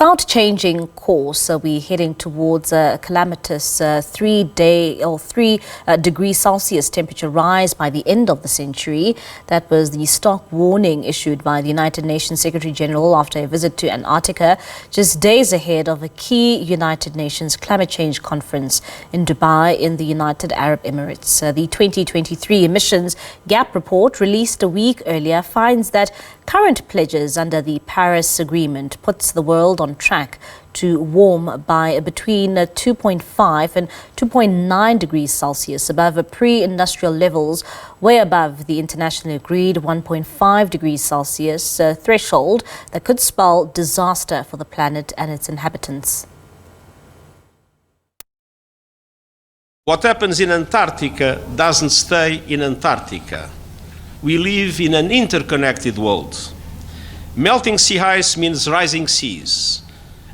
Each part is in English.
Without changing course, we're heading towards a calamitous 3 degrees Celsius temperature rise by the end of the century. That was the stark warning issued by the United Nations Secretary General after a visit to Antarctica, just days ahead of a key United Nations climate change conference in Dubai in the United Arab Emirates. The 2023 emissions gap report, released a week earlier, finds that current pledges under the Paris Agreement puts the world on track to warm by between 2.5 and 2.9 degrees Celsius above pre-industrial levels, way above the internationally agreed 1.5 degrees Celsius threshold that could spell disaster for the planet and its inhabitants. What happens in Antarctica doesn't stay in Antarctica. We live in an interconnected world. Melting sea ice means rising seas,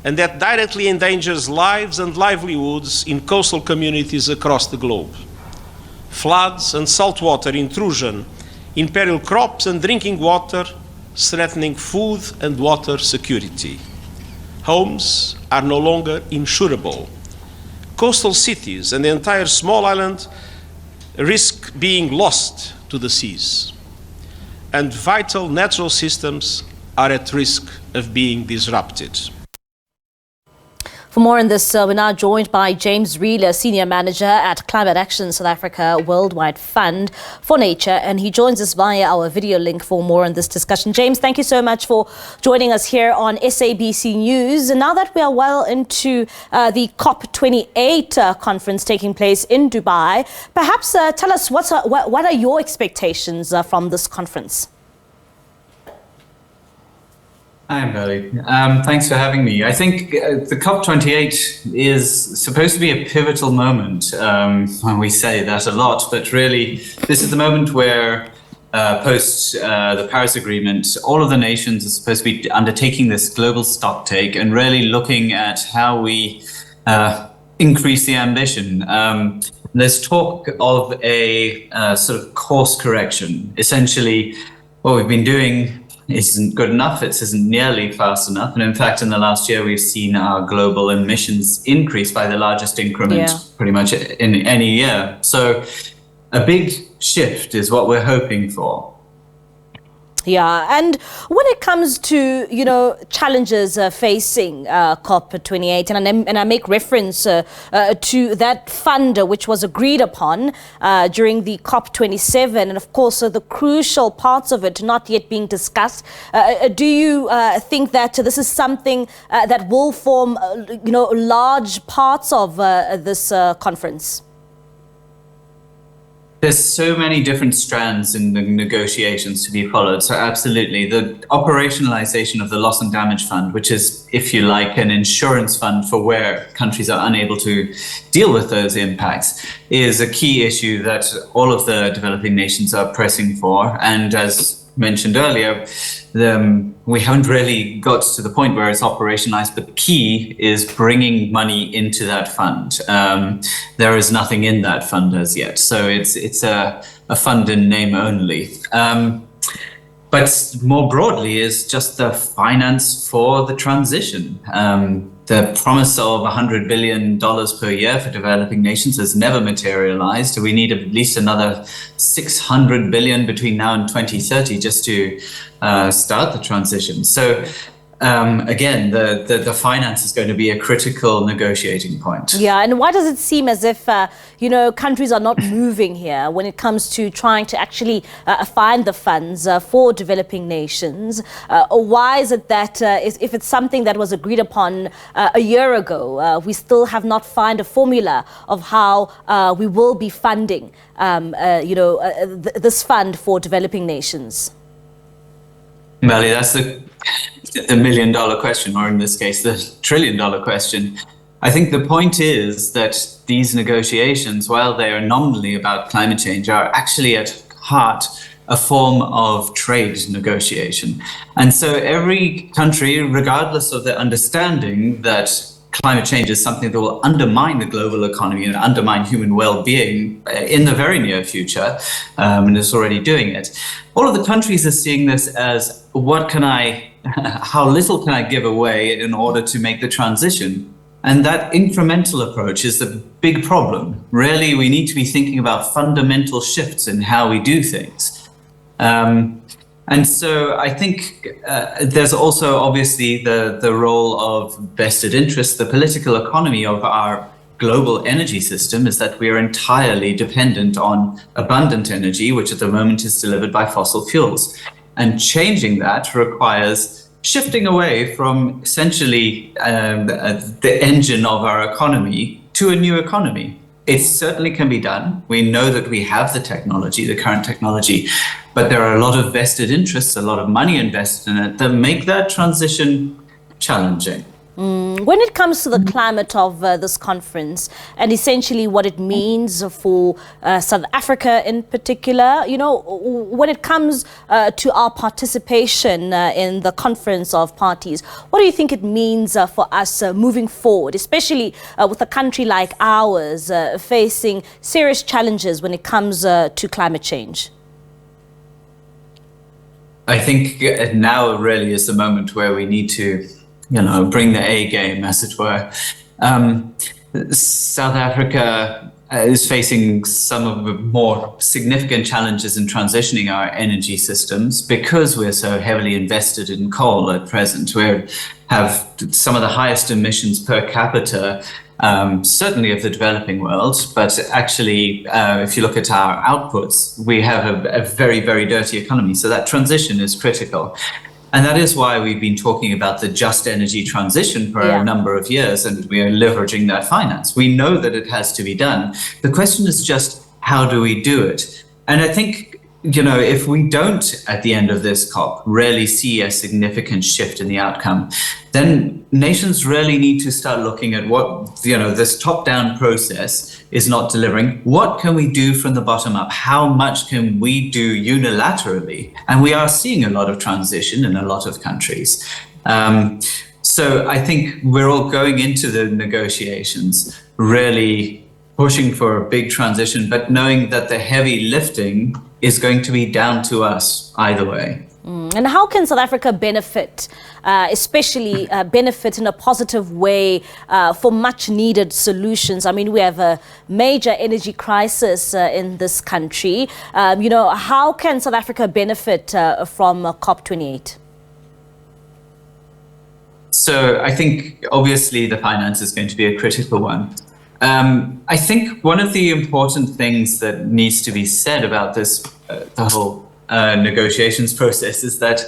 and that directly endangers lives and livelihoods in coastal communities across the globe. Floods and saltwater intrusion imperil crops and drinking water, threatening food and water security. Homes are no longer insurable. Coastal cities and the entire small island risk being lost to the seas. And vital natural systems are at risk of being disrupted. For more on this, we're now joined by James Reeler, Senior Manager at Climate Action South Africa Worldwide Fund for Nature, and he joins us via our video link for more on this discussion. James, thank you so much for joining us here on SABC News. And now that we are well into the COP28 conference taking place in Dubai, perhaps tell us what are your expectations from this conference? Hi, Belly. Thanks for having me. I think the COP28 is supposed to be a pivotal moment. We say that a lot, but really, this is the moment where, post the Paris Agreement, all of the nations are supposed to be undertaking this global stocktake and really looking at how we increase the ambition. There's talk of a sort of course correction. Essentially, what we've been doing isn't good enough, it isn't nearly fast enough. And in fact, in the last year, we've seen our global emissions increase by the largest increment pretty much in any year. So a big shift is what we're hoping for. Yeah, and when it comes to, challenges facing COP28, and I make reference to that fund which was agreed upon during the COP27, and of course the crucial parts of it not yet being discussed. Do you think that this is something that will form, large parts of this conference? There's so many different strands in the negotiations to be followed. So absolutely, the operationalization of the loss and damage fund, which is, if you like, an insurance fund for where countries are unable to deal with those impacts, is a key issue that all of the developing nations are pressing for. And as mentioned earlier, we haven't really got to the point where it's operationalized, but the key is bringing money into that fund. There is nothing in that fund as yet, so it's a fund in name only. But more broadly is just the finance for the transition. The promise of $100 billion per year for developing nations has never materialized. We need at least another $600 billion between now and 2030 just to start the transition. So again, the finance is going to be a critical negotiating point. Yeah, and why does it seem as if, countries are not moving here when it comes to trying to actually find the funds for developing nations? Why is it that if it's something that was agreed upon a year ago, we still have not found a formula of how we will be funding, this fund for developing nations? Melly, that's the million-dollar question, or in this case, the trillion-dollar question. I think the point is that these negotiations, while they are nominally about climate change, are actually at heart a form of trade negotiation. And so every country, regardless of their understanding that climate change is something that will undermine the global economy and undermine human well-being in the very near future, and is already doing it. All of the countries are seeing this as, what can I how little can I give away in order to make the transition? And that incremental approach is the big problem. Really, we need to be thinking about fundamental shifts in how we do things. And so I think there's also obviously the role of vested interests. The political economy of our global energy system is that we are entirely dependent on abundant energy, which at the moment is delivered by fossil fuels. And changing that requires shifting away from essentially the engine of our economy to a new economy. It certainly can be done. We know that we have the technology, the current technology, but there are a lot of vested interests, a lot of money invested in it that make that transition challenging. When it comes to the climate of this conference and essentially what it means for South Africa in particular, you know, when it comes to our participation in the conference of parties, what do you think it means for us moving forward, especially with a country like ours facing serious challenges when it comes to climate change? I think now really is the moment where we need to bring the A game, as it were. South Africa is facing some of the more significant challenges in transitioning our energy systems because we're so heavily invested in coal at present. We have some of the highest emissions per capita, certainly of the developing world, but actually, if you look at our outputs, we have a very, very dirty economy. So that transition is critical. And that is why we've been talking about the just energy transition for a number of years, and we are leveraging that finance. We know that it has to be done. The question is just, how do we do it? And I think, if we don't, at the end of this COP, really see a significant shift in the outcome, then nations really need to start looking at what, this top-down process is not delivering. What can we do from the bottom up? How much can we do unilaterally? And we are seeing a lot of transition in a lot of countries. So I think we're all going into the negotiations really pushing for a big transition, but knowing that the heavy lifting is going to be down to us either way. And how can South Africa benefit, especially benefit in a positive way for much needed solutions? I mean, we have a major energy crisis in this country. How can South Africa benefit from COP28? So I think obviously the finance is going to be a critical one. I think one of the important things that needs to be said about this, the whole negotiations process, is that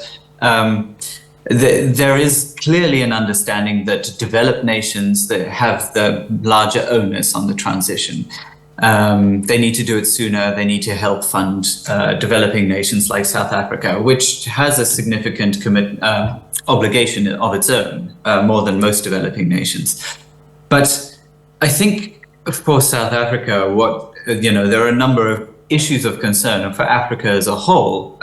there is clearly an understanding that developed nations that have the larger onus on the transition. They need to do it sooner. They need to help fund developing nations like South Africa, which has a significant obligation of its own, more than most developing nations. But I think, of course, South Africa, there are a number of issues of concern, and for Africa as a whole,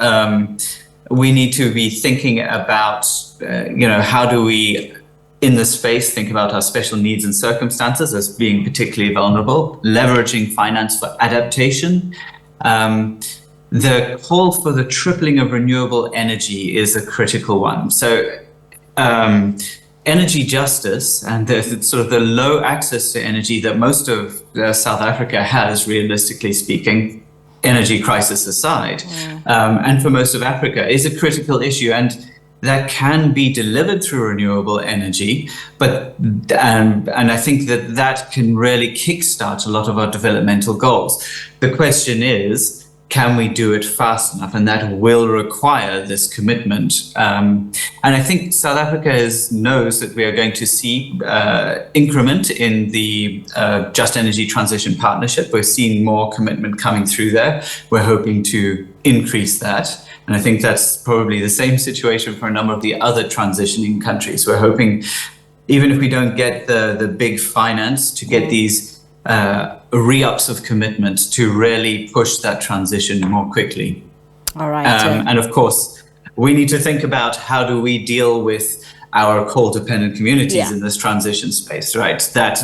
we need to be thinking about, how do we, in this space, think about our special needs and circumstances as being particularly vulnerable, leveraging finance for adaptation. The call for the tripling of renewable energy is a critical one. So energy justice and the low access to energy that most of South Africa has, realistically speaking, energy crisis aside, and for most of Africa, is a critical issue, and that can be delivered through renewable energy. But and I think that can really kickstart a lot of our developmental goals. The question is, can we do it fast enough? And that will require this commitment. And I think South Africa knows that we are going to see increment in the Just Energy Transition Partnership. We're seeing more commitment coming through there. We're hoping to increase that. And I think that's probably the same situation for a number of the other transitioning countries. We're hoping, even if we don't get the big finance, to get these re-ups of commitment to really push that transition more quickly. All right. And of course, we need to think about how do we deal with our coal-dependent communities in this transition space, right? That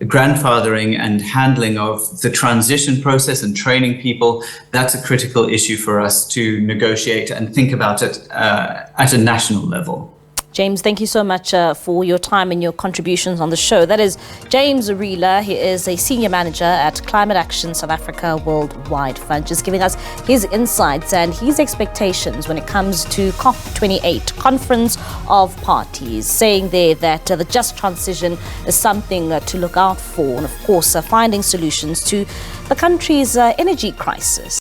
grandfathering and handling of the transition process and training people, that's a critical issue for us to negotiate and think about it at a national level. James, thank you so much for your time and your contributions on the show. That is James Arila. He is a senior manager at Climate Action South Africa Worldwide Fund, just giving us his insights and his expectations when it comes to COP28, Conference of Parties, saying there that the just transition is something to look out for, and of course finding solutions to the country's energy crisis.